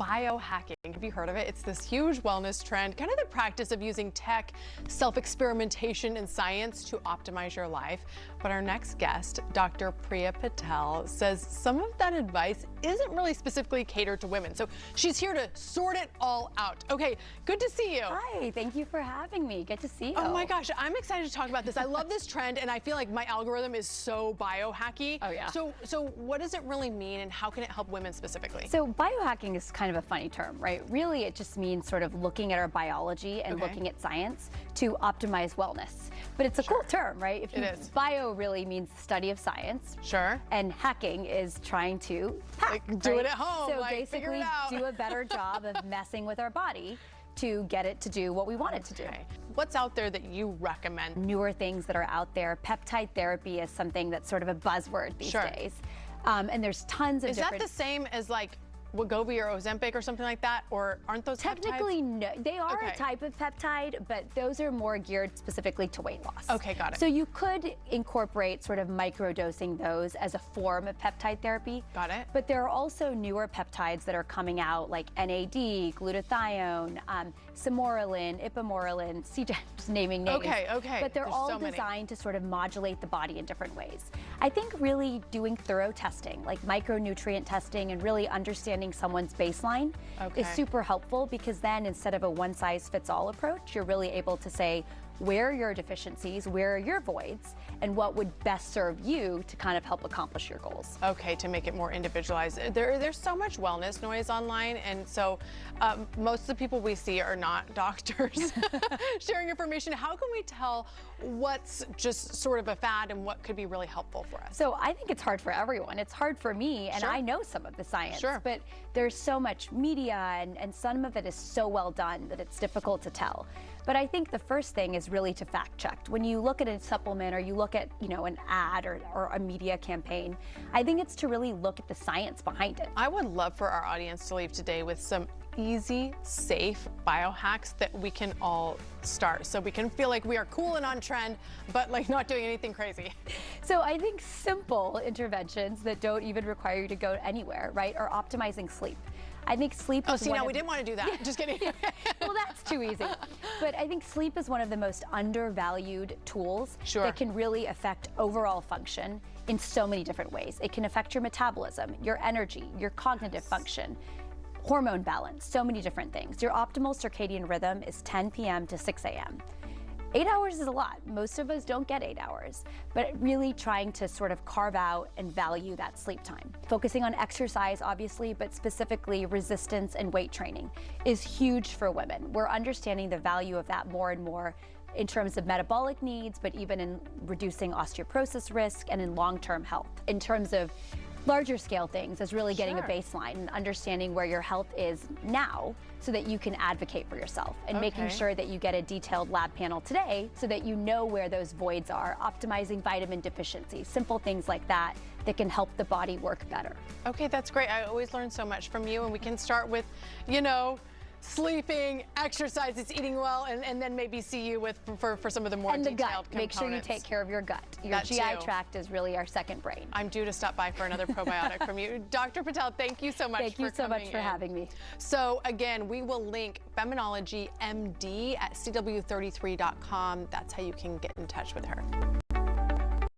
biohacking. Have you heard of it? It's this huge wellness trend, kind of the practice of using tech, self-experimentation, and science to optimize your life. But our next guest, Dr. Priya Patel, says some of that advice isn't really specifically catered to women. So she's here to sort it all out. Okay, good to see you. Hi, thank you for having me. Good to see you. Oh my gosh, I'm excited to talk about this. I love this trend, and I feel like my algorithm is so biohacky. Oh yeah. So what does it really mean, and how can it help women specifically? So biohacking is kind of a funny term, right? Really, it just means sort of looking at our biology and looking at science to optimize wellness. But it's a cool term, right? It is. Bio really means the study of science. Sure. And hacking is trying to hack, do it at home, So like, figure basically it out. do a better job of messing with our body to get it to do what we want it to do. What's out there that you recommend? Newer things that are out there. Peptide therapy is something that's sort of a buzzword these days. And there's tons of different... Is that the same as like Wegovy or Ozempic or something like that? Or aren't those technically peptides? No, they are a type of peptide, but those are more geared specifically to weight loss. Okay, got it. So you could incorporate sort of microdosing those as a form of peptide therapy. Got it. But there are also newer peptides that are coming out like NAD, glutathione, Sermorelin, Ipamorelin, just naming names. Okay. But they're all designed to sort of modulate the body in different ways. I think really doing thorough testing, like micronutrient testing and really understanding someone's baseline is super helpful, because then instead of a one-size-fits-all approach, you're really able to say, where are your deficiencies, where are your voids, and what would best serve you to kind of help accomplish your goals. Okay, to make it more individualized. There's so much wellness noise online, and so most of the people we see are not doctors sharing information. How can we tell what's just sort of a fad and what could be really helpful for us? So I think it's hard for everyone. It's hard for me, and I know some of the science, but there's so much media, and some of it is so well done that it's difficult to tell. But I think the first thing is really to fact check. When you look at a supplement or you look at, an ad or a media campaign, I think it's to really look at the science behind it. I would love for our audience to leave today with some easy, safe biohacks that we can all start, so we can feel like we are cool and on trend, but like not doing anything crazy. So I think simple interventions that don't even require you to go anywhere, right, are optimizing sleep. I think sleep is we didn't want to do that. Just kidding. Well, that's too easy. But I think sleep is one of the most undervalued tools that can really affect overall function in so many different ways. It can affect your metabolism, your energy, your cognitive function, hormone balance, so many different things. Your optimal circadian rhythm is 10 p.m. to 6 a.m. 8 hours is a lot. Most of us don't get 8 hours, but really trying to sort of carve out and value that sleep time. Focusing on exercise, obviously, but specifically resistance and weight training is huge for women. We're understanding the value of that more and more in terms of metabolic needs, but even in reducing osteoporosis risk and in long-term health. In terms of larger scale things is really getting a baseline and understanding where your health is now so that you can advocate for yourself, and making sure that you get a detailed lab panel today so that you know where those voids are, optimizing vitamin deficiency, simple things like that that can help the body work better. Okay, that's great. I always learn so much from you, and we can start with, sleeping, exercise, eating well, and then maybe see you for some of the more detailed components. And the gut. Make sure you take care of your gut. Your GI tract is really our second brain. I'm due to stop by for another probiotic from you. Dr. Patel, thank you so much for coming in. Thank you so much for having me. So again, we will link Feminology MD at cw33.com. That's how you can get in touch with her.